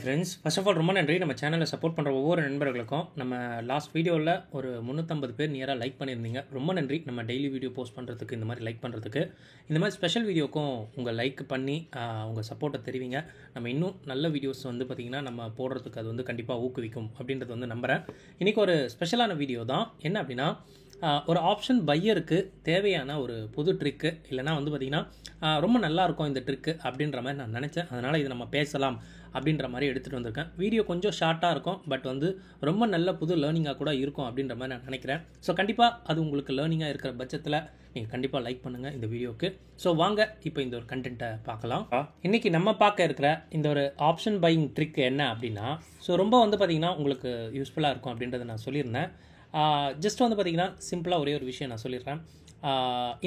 Friends, first of all ரொம்ப நன்றி. நம்ம சேனலை சப்போர்ட் பண்ணுற ஒவ்வொரு நண்பர்களுக்கும். நம்ம லாஸ்ட் வீடியோவில் ஒரு 350 பேர் நியராக லைக் பண்ணியிருந்தீங்க. ரொம்ப நன்றி. நம்ம டெய்லி வீடியோ போஸ்ட் பண்ணுறதுக்கு, இந்த மாதிரி லைக் பண்ணுறதுக்கு, இந்த மாதிரி ஸ்பெஷல் வீடியோக்கும் உங்கள் லைக் பண்ணி உங்கள் சப்போர்ட்டை தெரிவிங்க. நம்ம இன்னும் நல்ல வீடியோஸ் வந்து பார்த்திங்கன்னா நம்ம போடுறதுக்கு அது வந்து கண்டிப்பாக ஊக்குவிக்கும் அப்படின்றது வந்து நம்புகிறேன். இன்றைக்கி ஒரு ஸ்பெஷலான வீடியோ தான். என்ன அப்படின்னா, ஒரு ஆப்ஷன் பையருக்கு தேவையான ஒரு புது ட்ரிக்கு, இல்லைனா வந்து பார்த்திங்கன்னா ரொம்ப நல்லாயிருக்கும் இந்த ட்ரிக்கு அப்படின்ற மாதிரி நான் நினச்சேன். அதனால் இது நம்ம பேசலாம் அப்படின்ற மாதிரி எடுத்துகிட்டு வந்திருக்கேன். வீடியோ கொஞ்சம் ஷார்ட்டாக இருக்கும், பட் வந்து ரொம்ப நல்ல புது லேர்னிங்காக கூட இருக்கும் அப்படின்ற மாதிரி நான் நினைக்கிறேன். ஸோ கண்டிப்பாக அது உங்களுக்கு லேர்னிங்காக இருக்கிற பட்சத்தில் நீங்கள் கண்டிப்பாக லைக் பண்ணுங்கள் இந்த வீடியோவுக்கு. ஸோ வாங்க இப்போ இந்த ஒரு கண்டென்ட்டை பார்க்கலாம். இன்றைக்கி நம்ம பார்க்க இருக்கிற இந்த ஒரு ஆப்ஷன் பையிங் ட்ரிக் என்ன அப்படின்னா, ஸோ ரொம்ப வந்து பார்த்திங்கன்னா உங்களுக்கு யூஸ்ஃபுல்லாக இருக்கும் அப்படின்றத நான் சொல்லியிருந்தேன். ஜஸ்ட் வந்து பார்த்திங்கன்னா சிம்பிளாக ஒரே ஒரு விஷயம் நான் சொல்லிடுறேன்.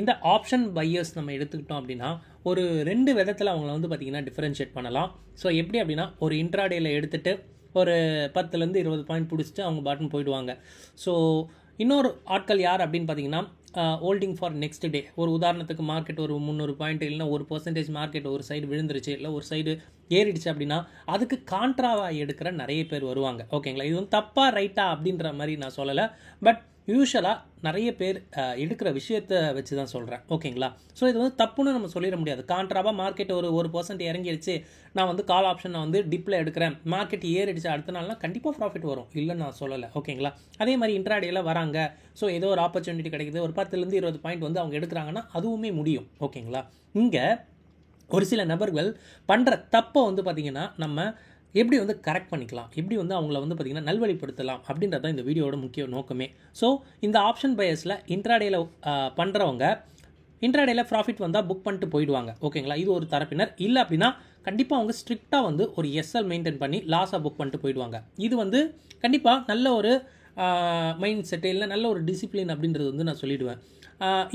இந்த ஆப்ஷன் பையர்ஸ் நம்ம எடுத்துக்கிட்டோம் அப்படின்னா ஒரு 2 விதத்தில் அவங்கள வந்து பார்த்திங்கன்னா டிஃபரன்ஷியேட் பண்ணலாம். ஸோ எப்படி அப்படின்னா, ஒரு இன்ட்ராடேயில் எடுத்துகிட்டு ஒரு 10லேருந்து 20 பாயிண்ட் பிடிச்சிட்டு அவங்க பாட்டுன்னு போயிடுவாங்க. ஸோ இன்னொரு ஆட்கள் யார் அப்படின்னு பார்த்தீங்கன்னா, ஹோல்டிங் ஃபார் நெக்ஸ்ட் டே. ஒரு உதாரணத்துக்கு மார்க்கெட் ஒரு 300 பாயிண்ட் இல்லைனா 1% மார்க்கெட் ஒரு சைடு விழுந்துருச்சு, இல்லை ஒரு சைடு ஏறிடுச்சு அப்படின்னா அதுக்கு கான்ட்ராவாக எடுக்கிற நிறைய பேர் வருவாங்க. ஓகேங்களா? இது வந்து தப்பாக ரைட்டா அப்படின்ற மாதிரி நான் சொல்லலை, பட் யூஷுவலாக நிறைய பேர் எடுக்கிற விஷயத்தை வச்சு தான் சொல்கிறேன். ஓகேங்களா? ஸோ இது வந்து தப்புன்னு நம்ம சொல்லிட முடியாது. கான்ட்ராவாக மார்க்கெட் ஒரு 1% இறங்கிடுச்சு, நான் வந்து கால் ஆப்ஷன் நான் வந்து டிப்பில் எடுக்கிறேன், மார்க்கெட் ஏறிடுச்சு அடுத்த நாள்னா கண்டிப்பாக ப்ராஃபிட் வரும், இல்லைன்னு நான் சொல்லலை. ஓகேங்களா? அதே மாதிரி இன்ட்ராடேயில் வராங்க, ஸோ ஏதோ ஒரு ஆப்பர்ச்சுனிட்டி கிடைக்குது, ஒரு 10லேருந்து 20 பாயிண்ட் வந்து அவங்க எடுக்கிறாங்கன்னா அதுவுமே முடியும். ஓகேங்களா? இங்கே ஒரு சில நபர்கள் பண்ணுற தப்பை வந்து பார்த்திங்கன்னா நம்ம எப்படி வந்து கரெக்ட் பண்ணிக்கலாம், எப்படி வந்து அவங்கள வந்து பார்த்திங்கன்னா நல்வழிப்படுத்தலாம் அப்படின்றது தான் இந்த வீடியோட முக்கிய நோக்கமே. ஸோ இந்த ஆப்ஷன் பையர்ஸில் இன்ட்ராடேயில் பண்ணுறவங்க இன்ட்ராடேயில் ப்ராஃபிட் வந்தால் புக் பண்ணிட்டு போயிடுவாங்க. ஓகேங்களா? இது ஒரு தரப்பினர். இல்லை அப்படின்னா கண்டிப்பாக அவங்க ஸ்ட்ரிக்டாக வந்து ஒரு எஸ்எல் மெயின்டைன் பண்ணி லாஸாக புக் பண்ணிட்டு போயிடுவாங்க. இது வந்து கண்டிப்பாக நல்ல ஒரு மைண்ட் செட்டு, இல்லை நல்ல ஒரு டிசிப்ளின் அப்படின்றது வந்து நான் சொல்லிவிடுவேன்.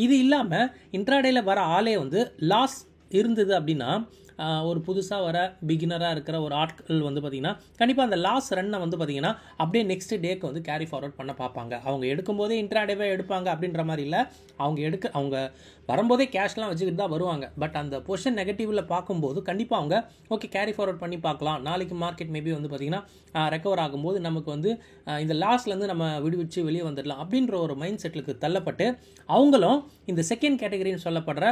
இது இல்லாமல் இன்ட்ராடேயில் வர ஆளே வந்து லாஸ் இருந்தது அப்படின்னா, ஒரு புதுசாக வர பிகினராக இருக்கிற ஒரு ஆட்கள் வந்து பார்த்திங்கன்னா கண்டிப்பாக அந்த லாஸ் ரன்னை வந்து பார்த்திங்கன்னா அப்படியே நெக்ஸ்ட் டேக்கு வந்து கேரி ஃபார்வர்ட் பண்ண பார்ப்பாங்க. அவங்க எடுக்கும்போதே இன்ட்ராடேவே எடுப்பாங்க அப்படின்ற மாதிரி இல்லை. அவங்க வரும்போதே கேஷ்லாம் வச்சுக்கிட்டு தான் வருவாங்க. பட் அந்த பொசிஷன் நெகட்டிவில் பார்க்கும்போது கண்டிப்பாக அவங்க ஓகே கேரி ஃபார்வர்ட் பண்ணி பார்க்கலாம், நாளைக்கு மார்க்கெட் மேபி வந்து பார்த்திங்கன்னா ரெக்கவர் ஆகும்போது நமக்கு வந்து இந்த லாஸ்லேருந்து நம்ம விடுவிச்சு வெளியே வந்துடலாம் அப்படின்ற ஒரு மைண்ட் செட்டுக்கு தள்ளப்பட்டு அவங்களும் இந்த செகண்ட் கேட்டகரின்னு சொல்லப்படுற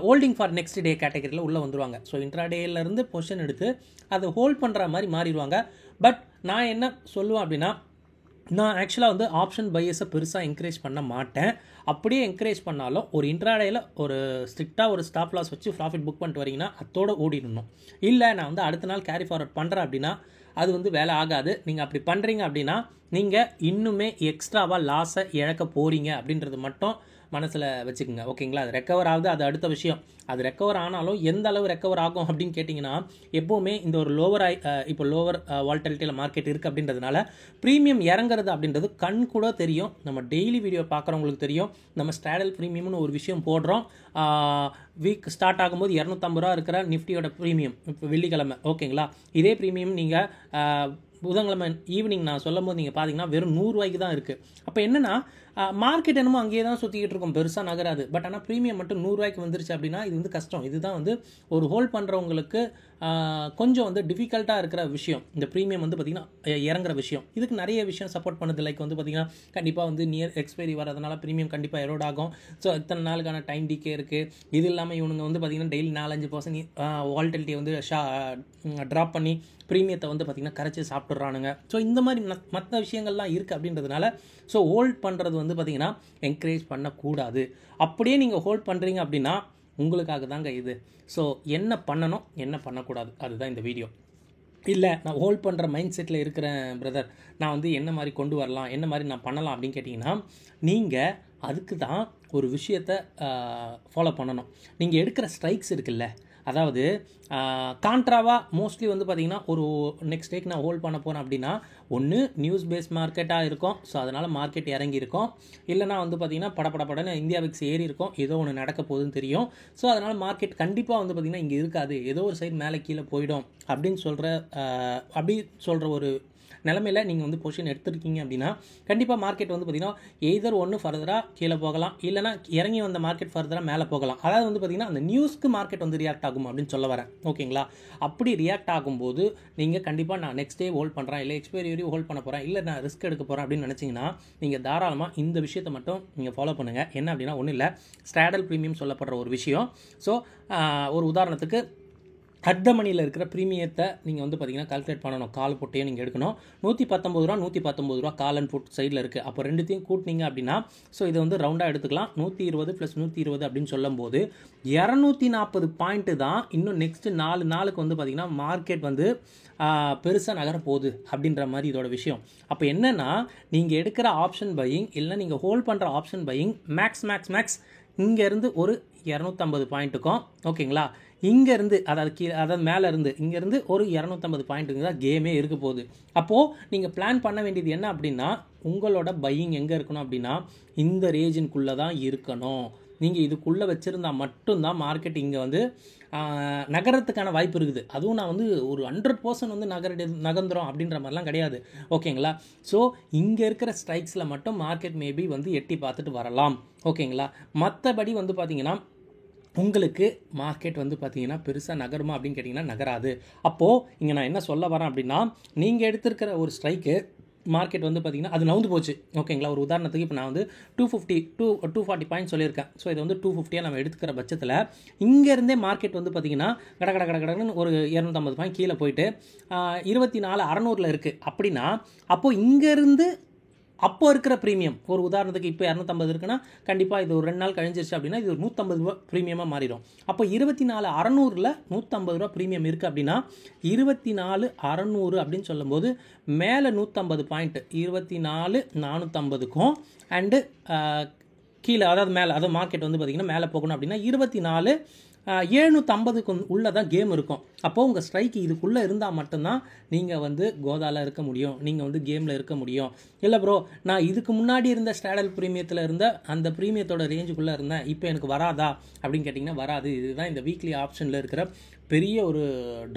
ஹோல்டிங் ஃபார் நெக்ஸ்ட் டே கேட்டகரியில் உள்ளே வந்துடுவாங்க. ஸோ இன்ட்ராடேலேருந்து பொசிஷன் எடுத்து அதை ஹோல்ட் பண்ணுற மாதிரி மாறிடுவாங்க. பட் நான் என்ன சொல்லுவேன் அப்படின்னா, நான் ஆக்சுவலாக வந்து ஆப்ஷன் பையர்ஸை பெருசாக என்கரேஜ் பண்ண மாட்டேன். அப்படியே என்கரேஜ் பண்ணாலும் ஒரு இன்ட்ராடேயில் ஒரு ஸ்ட்ரிக்டாக ஒரு ஸ்டாப் லாஸ் வச்சு ப்ராஃபிட் புக் பண்ணிட்டு வரீங்கன்னா அதோடு ஓடிடணும். இல்லை நான் வந்து அடுத்த நாள் கேரி ஃபார்வர்ட் பண்ணுறேன் அப்படின்னா அது வந்து வேலை ஆகாது. நீங்கள் அப்படி பண்ணுறீங்க அப்படின்னா நீங்கள் இன்னுமே எக்ஸ்ட்ராவாக லாஸை இழக்க போகிறீங்க அப்படின்றது மட்டும் மனசில் வச்சுக்கோங்க. ஓகேங்களா? அது ரெக்கவர் ஆகுது, அது அடுத்த விஷயம். அது ரெக்கவர் ஆனாலும் எந்த அளவு ரெக்கவர் ஆகும் அப்படின்னு கேட்டிங்கன்னா, எப்போவுமே இந்த ஒரு இப்போ லோவர் வால்டிலிட்டியில் மார்க்கெட் இருக்குது அப்படின்றதுனால ப்ரீமியம் இறங்குறது அப்படின்றது கண் கூட தெரியும். நம்ம டெய்லி வீடியோ பார்க்குறவங்களுக்கு தெரியும். நம்ம ஸ்டாடல் ப்ரீமியம்னு ஒரு விஷயம் போடுறோம். வீக் ஸ்டார்ட் ஆகும்போது 250 ரூபா இருக்கிற நிஃப்டியோட ப்ரீமியம் இப்போ வெள்ளிக்கிழமை. ஓகேங்களா? இதே ப்ரீமியம் நீங்கள் புதன்கிழமை ஈவினிங் நான் சொல்லும் போது நீங்கள் பார்த்தீங்கன்னா வெறும் 100 ரூபாய்க்கு தான் இருக்குது. அப்போ என்னென்னா மார்க்கெட் என்னமோ அங்கேயே தான் சுற்றிக்கிட்டு இருக்கும், பெருசாக நகராது. பட் ஆனால் ப்ரீமியம் மட்டும் 100 ரூபாய்க்கு வந்துருச்சு அப்படின்னா இது வந்து கஷ்டம். இதுதான் வந்து ஒரு ஹோல்ட் பண்ணுறவங்களுக்கு கொஞ்சம் வந்து டிஃபிகல்ட்டாக இருக்கிற விஷயம். இந்த ப்ரீமியம் வந்து பார்த்திங்கன்னா இறங்குற விஷயம். இதுக்கு நிறைய விஷயம் சப்போர்ட் பண்ணுது. லைக் வந்து பார்த்திங்கன்னா கண்டிப்பாக வந்து நியர் எக்ஸ்பைரி வரதுனால ப்ரீமியம் கண்டிப்பாக எரோட் ஆகும். ஸோ இத்தனை நாளுக்கான டைம் டிகே இருக்குது. இது இல்லாமல் இவனுங்க வந்து பார்த்திங்கன்னா டெய்லி 4-5% வால்டிலிட்டியை வந்து ட்ராப் பண்ணி ப்ரீமியத்தை வந்து பார்த்திங்கன்னா கரைச்சி சாப்பிட்றானுங்க. ஸோ இந்த மாதிரி மற்ற விஷயங்கள்லாம் இருக்குது அப்படின்றதுனால ஸோ ஹோல்ட் பண்ணுறது வந்து பார்த்திங்கன்னா என்கரேஜ் பண்ணக்கூடாது. அப்படியே நீங்கள் ஹோல்ட் பண்ணுறீங்க அப்படின்னா உங்களுக்காக தாங்க இது. ஸோ என்ன பண்ணணும், என்ன பண்ணக்கூடாது, அதுதான் இந்த வீடியோ. இல்லை நான் ஹோல்ட் பண்ணுற மைண்ட் செட்டில் இருக்கிறேன் பிரதர், நான் வந்து என்ன மாதிரி கொண்டு வரலாம், என்ன மாதிரி நான் பண்ணலாம் அப்படின்னு கேட்டிங்கன்னா, நீங்கள் அதுக்கு தான் ஒரு விஷயத்தை ஃபாலோ பண்ணணும். நீங்கள் எடுக்கிற ஸ்ட்ரைக்ஸ் இருக்குல்ல, அதாவது கான்ட்ராவாக மோஸ்ட்லி வந்து பார்த்திங்கன்னா ஒரு நெக்ஸ்ட் டேக்கு நான் ஹோல்ட் பண்ண போகிறேன் அப்படின்னா ஒன்று நியூஸ் பேஸ் மார்க்கெட்டாக இருக்கும், ஸோ அதனால் மார்க்கெட் இறங்கி இருக்கும். இல்லைனா வந்து பார்த்திங்கன்னா படப்படன்னு இந்தியா விக்ஸ் ஏறி இருக்கும், ஏதோ ஒன்று நடக்க போகுதுன்னு தெரியும். ஸோ அதனால் மார்க்கெட் கண்டிப்பாக வந்து பார்த்திங்கன்னா இங்கே இருக்காது, ஏதோ ஒரு சைடு மேலே கீழே போயிடும் அப்படின்னு சொல்கிற ஒரு நிலமையில நீங்கள் வந்து பொசிஷன் எடுத்துருக்கீங்க அப்படின்னா கண்டிப்பாக மார்க்கெட் வந்து பார்த்திங்கன்னா எய்தர் ஒன்று ஃபர்தராக கீழே போகலாம், இல்லைனா இறங்கி வந்த மார்க்கெட் ஃபர்தராக மேலே போகலாம். அதாவது வந்து பார்த்திங்கன்னா அந்த நியூஸ்க்கு மார்க்கெட் வந்து ரியாக்ட் ஆகும் அப்படின்னு சொல்ல வரேன். ஓகேங்களா? அப்படி ரியாக்ட் ஆகும்போது நீங்கள் கண்டிப்பாக நான் நெக்ஸ்ட் டே ஹோல்ட் பண்ணுறேன், இல்லை எக்ஸ்பைரி வரையும் ஹோல்ட் பண்ண போகிறேன், இல்லை நான் ரிஸ்க் எடுக்க போகிறேன் அப்படின்னு நினச்சிங்கன்னா நீங்கள் தாராளமாக இந்த விஷயத்தை மட்டும் நீங்கள் ஃபாலோ பண்ணுங்கள். என்ன அப்படின்னா ஒன்றும் இல்லை, ஸ்ட்ராடல் ப்ரீமியம் சொல்லப்படுற ஒரு விஷயம். ஸோ ஒரு உதாரணத்துக்கு அட் த மணியில் இருக்கிற ப்ரீமியத்தை நீங்கள் வந்து பார்த்தீங்கன்னா கால்குலேட் பண்ணணும். கால் போட்டையும் நீங்கள் எடுக்கணும். 119 ரூபா 119 ரூபா கால் அண்ட் புட் சைடில் இருக்குது. அப்போ ரெண்டுத்தையும் கூட்டினீங்க அப்படின்னா ஸோ இதை வந்து ரவுண்டாக எடுத்துக்கலாம். 120 + 120 அப்படின்னு சொல்லும்போது 240 பாயிண்ட்டு தான் இன்னும் நெக்ஸ்ட் 4 நாளுக்கு வந்து பார்த்திங்கன்னா மார்க்கெட் வந்து பெருசாக நகரப்போகுது அப்படின்ற மாதிரி இதோட விஷயம். அப்போ என்னென்னா நீங்கள் எடுக்கிற ஆப்ஷன் பையிங் இல்லை நீங்கள் ஹோல்ட் பண்ணுற ஆப்ஷன் பையிங் மேக்ஸ் இங்கேருந்து ஒரு 250 பாயிண்ட்டுக்கும், ஓகேங்களா, இங்கேருந்து அதாவது மேலே இருந்து இங்கேருந்து ஒரு 250 பாயிண்ட்டுங்க தான் கேமே இருக்க போகுது. அப்போது நீங்கள் பிளான் பண்ண வேண்டியது என்ன அப்படின்னா உங்களோட பையிங் எங்கே இருக்கணும் அப்படின்னா இந்த ரேஞ்சின்குள்ளே தான் இருக்கணும். நீங்கள் இதுக்குள்ளே வச்சுருந்தா மட்டும்தான் மார்க்கெட் இங்கே வந்து நகரத்துக்கான வாய்ப்பு இருக்குது. அதுவும் நான் வந்து ஒரு 100% வந்து நகர்ந்துடும் அப்படின்ற மாதிரிலாம் கிடையாது. ஓகேங்களா? ஸோ இங்கே இருக்கிற ஸ்ட்ரைக்ஸில் மட்டும் மார்க்கெட் மேபி வந்து எட்டி பார்த்துட்டு வரலாம். ஓகேங்களா? மற்றபடி வந்து பார்த்திங்கன்னா உங்களுக்கு மார்க்கெட் வந்து பார்த்திங்கன்னா பெருசாக நகருமா அப்படின்னு கேட்டிங்கன்னா நகராது. அப்போது இங்கே நான் என்ன சொல்ல வரேன் அப்படின்னா நீங்கள் எடுத்திருக்கிற ஒரு ஸ்ட்ரைக்கு மார்க்கெட் வந்து பார்த்திங்கன்னா அது நவுந்து போச்சு. ஓகேங்களா? ஒரு உதாரணத்துக்கு இப்போ நான் வந்து 240 பாயிண்ட் சொல்லியிருக்கேன். ஸோ இதை வந்து 250 நம்ம எடுத்துக்கிற பட்சத்தில் இங்கேருந்தே மார்க்கெட் வந்து பார்த்திங்கன்னா கடன்னு ஒரு 250 பாயிண்ட் கீழே போயிட்டு 24,600 இருக்குது. அப்படின்னா அப்போது இங்கேருந்து அப்போ இருக்கிற ப்ரீமியம் ஒரு உதாரணத்துக்கு இப்போ 250 இருக்குன்னா கண்டிப்பாக இது ஒரு 2 நாள் கழிஞ்சிருச்சு அப்படின்னா இது ஒரு 150 ரூபா ப்ரீமியமாக மாறிடும். அப்போ 24,600ல் 150 ரூபா ப்ரீமியம் இருக்குது அப்படின்னா 24,600 அப்படின்னு சொல்லும்போது மேலே 150 பாயிண்ட் 24,450க்கும் அண்டு கீழே அதாவது மேலே அதாவது மார்க்கெட் வந்து பார்த்திங்கன்னா மேலே போகணும் அப்படின்னா 24,750க்கு உள்ளே தான் கேம் இருக்கும். அப்போது உங்கள் ஸ்ட்ரைக்கு இதுக்குள்ளே இருந்தால் மட்டும்தான் நீங்கள் வந்து கோதாவில் இருக்க முடியும், நீங்கள் வந்து கேமில் இருக்க முடியும். இல்லை ப்ரோ நான் இதுக்கு முன்னாடி இருந்த ஸ்ட்ராடல் ப்ரீமியத்தில் இருந்த அந்த ப்ரீமியத்தோட ரேஞ்சுக்குள்ளே இருந்தேன், இப்போ எனக்கு வராதா அப்படின்னு கேட்டிங்கன்னா வராது. இதுதான் இந்த வீக்லி ஆப்ஷனில் இருக்கிற பெரிய ஒரு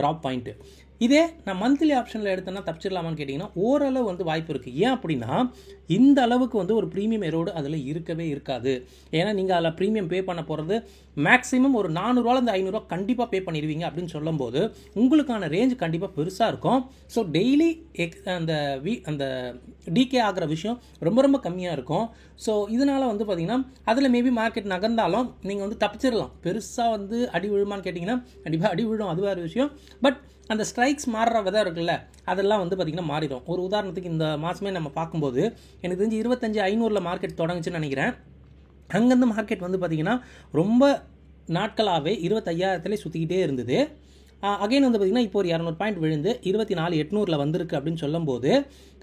ட்ராப் பாயிண்ட்டு. இதே நான் மந்த்லி ஆப்ஷனில் எடுத்தேன்னா தப்பிச்சிடலாமான்னு கேட்டிங்கன்னா ஓரளவு வந்து வாய்ப்பு இருக்குது. ஏன் அப்படின்னா இந்த அளவுக்கு வந்து ஒரு ப்ரீமியம் எரோடு அதில் இருக்கவே இருக்காது. ஏன்னா நீங்கள் அதில் ப்ரீமியம் பே பண்ண போகிறது மேக்ஸிமம் ஒரு 400 500 கண்டிப்பாக பே பண்ணிடுவீங்க அப்படின்னு சொல்லும்போது உங்களுக்கான ரேஞ்ச் கண்டிப்பாக பெருசாக இருக்கும். ஸோ டெய்லி அந்த டிகே ஆகிற விஷயம் ரொம்ப கம்மியாக இருக்கும். ஸோ இதனால் வந்து பார்த்திங்கன்னா அதில் மேபி மார்க்கெட் நகர்ந்தாலும் நீங்கள் வந்து தப்பிச்சிடலாம். பெருசாக வந்து அடி விழுமான்னு கேட்டிங்கன்னா கண்டிப்பாக அடி விழும், அது வேறு விஷயம். பட் அந்த ஸ்ட்ரைக்ஸ் மாறுற விதம் இருக்குல்ல அதெல்லாம் வந்து பார்த்திங்கன்னா மாறிடும். ஒரு உதாரணத்துக்கு இந்த மாதமே நம்ம பார்க்கும்போது எனக்கு தெரிஞ்சு 25,500 மார்க்கெட் தொடங்குச்சுன்னு நினைக்கிறேன். அங்கேருந்து மார்க்கெட் வந்து பார்த்திங்கன்னா ரொம்ப நாட்களாகவே 25,000 சுற்றிக்கிட்டே இருந்தது. அகைன் வந்து பார்த்திங்கன்னா இப்போ ஒரு 200 பாயிண்ட் விழுந்து 24,800 வந்திருக்கு அப்படின்னு சொல்லும்போது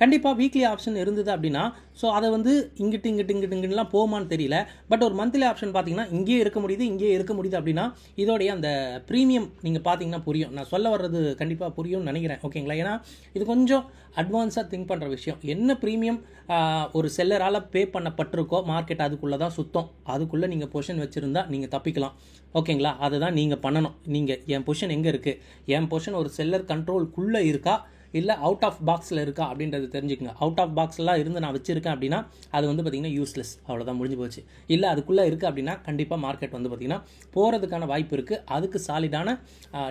கண்டிப்பாக வீக்லி ஆப்ஷன் இருந்தது அப்படின்னா ஸோ அதை வந்து இங்கிட்டுலாம் போகுமான்னு தெரியல. பட் ஒரு மந்த்லி ஆப்ஷன் பார்த்தீங்கன்னா இங்கேயே இருக்க முடியுது அப்படின்னா இதோடைய அந்த ப்ரீமியம் நீங்கள் பார்த்தீங்கன்னா புரியும். நான் சொல்ல வர்றது கண்டிப்பாக புரியும்னு நினைக்கிறேன். ஓகேங்களா? ஏன்னா இது கொஞ்சம் அட்வான்ஸாக திங்க் பண்ணுற விஷயம். என்ன ப்ரீமியம் ஒரு செல்லரால் பே பண்ணப்பட்டிருக்கோ மார்க்கெட் அதுக்குள்ளே தான் சுத்தம். அதுக்குள்ளே நீங்கள் பொசிஷன் வச்சுருந்தா நீங்கள் தப்பிக்கலாம். ஓகேங்களா? அதை தான் நீங்கள் பண்ணணும். நீங்கள் என் பொசிஷன் எங்கே இருக்குது, என் பொசிஷன் ஒரு செல்லர் கண்ட்ரோல்குள்ளே இருக்கா இல்லை அவுட் ஆஃப் பாக்ஸில் இருக்கா அப்படின்றது தெரிஞ்சுக்கங்க. அவுட் ஆஃப் பாக்ஸ்லாம் இருந்து நான் வச்சுருக்கேன் அப்படின்னா அது வந்து பார்த்திங்கன்னா யூஸ்லெஸ், அவ்வளோதான், முடிஞ்சு போச்சு. இல்லை அதுக்குள்ளே இருக்குது அப்படின்னா கண்டிப்பாக மார்க்கெட் வந்து பார்த்திங்கன்னா போகிறதுக்கான வாய்ப்பு இருக்குது. அதுக்கு சாலிடான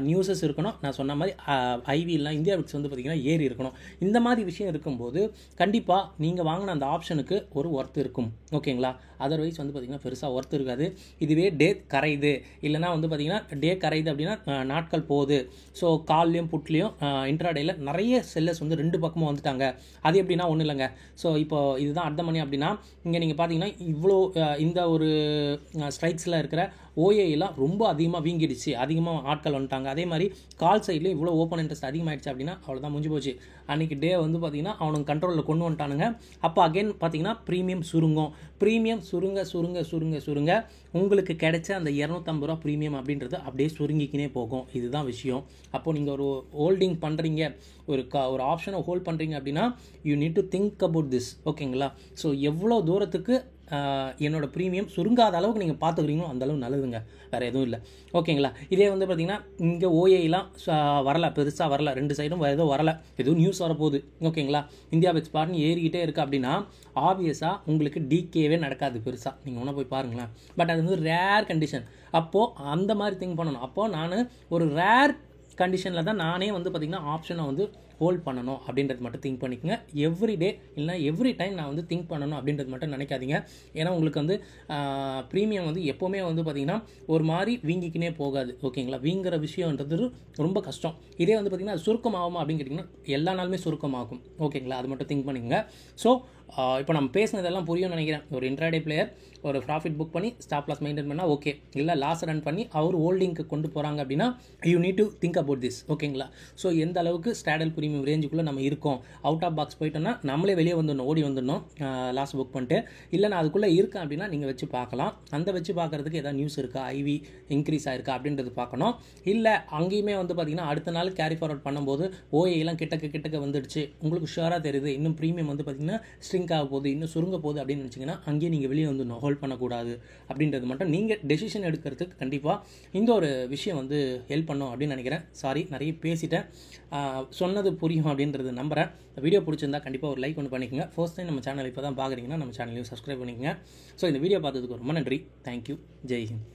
நியூஸஸ் இருக்கணும். நான் சொன்ன மாதிரி ஐவிலாம் இந்தியா விக்ஸ் வந்து பார்த்திங்கன்னா ஏறி இருக்கணும். இந்த மாதிரி விஷயம் இருக்கும்போது கண்டிப்பாக நீங்கள் வாங்கின அந்த ஆப்ஷனுக்கு ஒரு ஒர்த் இருக்கும். ஓகேங்களா? அதர்வைஸ் வந்து பார்த்திங்கன்னா பெருசாக ஒர்த் இருக்காது. இதுவே டே கரையுது இல்லைனா வந்து பார்த்திங்கன்னா டே கரையுது அப்படின்னா நாட்கள் போகுது. ஸோ கால்லையும் புட்லேயும் இன்ட்ராடேயில் நிறைய செல்லர்ஸ் வந்து 2 பக்கமும் வந்துட்டாங்க. அது எப்படின்னா ஒன்றும் இல்லைங்க. ஸோ இப்போ இதுதான் அட் த மணி அப்படின்னா இங்கே நீங்கள் பார்த்தீங்கன்னா இவ்வளோ இந்த ஒரு ஸ்ட்ரைக்ஸில் இருக்கிற ஓஏலாம் ரொம்ப அதிகமாக வீங்கிடுச்சு, அதிகமாக ஆட்கள் வந்துட்டாங்க. அதே மாதிரி கால் சைட்லேயும் இவ்வளோ ஓப்பன் இன்ட்ரெஸ்ட் அதிகமாகிடுச்சு அப்படின்னா அவ்வளோதான், முடிஞ்சு போச்சு. அன்றைக்கி டே வந்து பார்த்திங்கன்னா அவனுக்கு கண்ட்ரோலில் கொண்டு வந்துட்டானுங்க. அப்போ அகைன் பார்த்திங்கன்னா ப்ரீமியம் சுருங்கும். ப்ரீமியம் சுருங்க உங்களுக்கு கிடைச்ச அந்த 250 ரூபா ப்ரீமியம் அப்படின்றது அப்படியே சுருங்கிக்கினே போகும். இதுதான் விஷயம். அப்போது நீங்கள் ஒரு ஹோல்டிங் பண்ணுறீங்க, ஒரு ஆப்ஷனை ஹோல்ட் பண்ணுறீங்க அப்படின்னா you need to think about this. ஓகேங்களா? ஸோ எவ்வளோ தூரத்துக்கு என்னோட ப்ரீமியம் சுருங்காத அளவுக்கு நீங்கள் பார்த்துக்கிறீங்களோ அந்தளவு நல்லதுங்க, வேறு எதுவும் இல்லை. ஓகேங்களா? இதே வந்து பார்த்திங்கன்னா இங்கே ஓஏலாம் வரல, பெருசாக வரல, 2 சைடும் ஏதோ வரல, எதுவும் நியூஸ் வரப்போகுது. ஓகேங்களா? இந்தியா பெட்ஸ்பாட்னு ஏறிக்கிட்டே இருக்குது அப்படின்னா ஆப்வியஸாக உங்களுக்கு டிகேவே நடக்காது பெருசாக. நீங்கள் ஒன்றா போய் பாருங்களேன். பட் அது வந்து ரேர் கண்டிஷன். அப்போது அந்த மாதிரி திங்க் பண்ணணும். அப்போது நான் ஒரு ரேர் கண்டிஷனில் தான் நானே வந்து பார்த்திங்கன்னா ஆப்ஷனை வந்து ஹோல்ட் பண்ணணும் அப்படின்றது மட்டும் திங்க் பண்ணிக்கோங்க. எவ்ரி டே இல்லைனா எவ்ரி டைம் நான் வந்து திங்க் பண்ணணும் அப்படின்றது மட்டும் நினைக்காதீங்க. ஏன்னா உங்களுக்கு வந்து ப்ரீமியம் வந்து எப்போவுமே வந்து பார்த்திங்கன்னா ஒரு மாதிரி வீங்கிக்கினே போகாது. ஓகேங்களா? வீங்குற விஷயன்றது ரொம்ப கஷ்டம். இதே வந்து பார்த்திங்கன்னா அது சுருக்கமாகுமா அப்படின்னு கேட்டிங்கன்னா எல்லா நாளுமே சுருக்கமாகும். ஓகேங்களா? அது மட்டும் திங்க் பண்ணிக்கோங்க. ஸோ இப்போ நம்ம பேசினதெல்லாம் புரியும்னு நினைக்கிறேன். ஒரு இன்ட்ராடே பிளேயர் ஒரு ப்ராஃபிட் புக் பண்ணி ஸ்டாப் லாஸ் மெயின்டைன் பண்ணால் ஓகே, இல்லை லாஸ் ரன் பண்ணி அவர் ஹோல்டிங்க்கு கொண்டு போகிறாங்க அப்படின்னா you need to think about this. ஓகேங்களா? ஸோ எந்த அளவுக்கு ஸ்டாடல் ப்ரீமியம் ரேஞ்சுக்குள்ளே நம்ம இருக்கோம், அவுட் ஆஃப் பாக்ஸ் போயிட்டோம்னா நம்மளே வெளியே வந்துடணும், ஓடி வந்துடணும் லாஸ் புக் பண்ணிட்டு. இல்லை நான் அதுக்குள்ளே இருக்கேன் அப்படின்னா நீங்கள் வச்சு பார்க்கலாம். அந்த வச்சு பார்க்குறதுக்கு எதாவது நியூஸ் இருக்கா, ஐவி இன்க்ரீஸ் ஆயிருக்கா அப்படின்றது பார்க்கணும். இல்லை அங்கேயுமே வந்து பார்த்திங்கன்னா அடுத்த நாள் கேரி ஃபார்வர்ட் பண்ணும்போது ஓஏலாம் கிட்டக்க வந்துடுச்சு, உங்களுக்கு ஷுவராக தெரியுது இன்னும் ப்ரீமியம் வந்து பார்த்திங்கன்னா ஸ்ட்ரிங்க் ஆக போகுது, இன்னும் சுருங்க போகுது அப்படின்னு நினச்சிங்கன்னா அங்கேயே நீங்கள் வெளியே வந்துடணும், ஹோல்ட் பண்ணக்கூடாது அப்படின்றது மட்டும் நீங்கள் டெசிஷன் எடுக்கிறதுக்கு கண்டிப்பாக இந்த ஒரு விஷயம் வந்து ஹெல்ப் பண்ணும் அப்படின்னு நினைக்கிறேன். சாரி, நிறைய பேசிட்டேன். சொன்னது புரியும் அப்படின்றது நம்புகிறேன். வீடியோ பிடிச்சிருந்தா கண்டிப்பாக ஒரு லைக் ஒன்று பண்ணிக்கோங்க. ஃபர்ஸ்ட் டைம் நம்ம சேனல் இப்போ தான் பார்க்குறீங்கன்னா நம்ம சேனலையும் சப்ஸ்கிரைப் பண்ணிக்கோங்க. ஸோ இந்த வீடியோ பார்த்ததுக்கு ரொம்ப நன்றி. தேங்க்யூ. ஜெய் ஹிந்த்.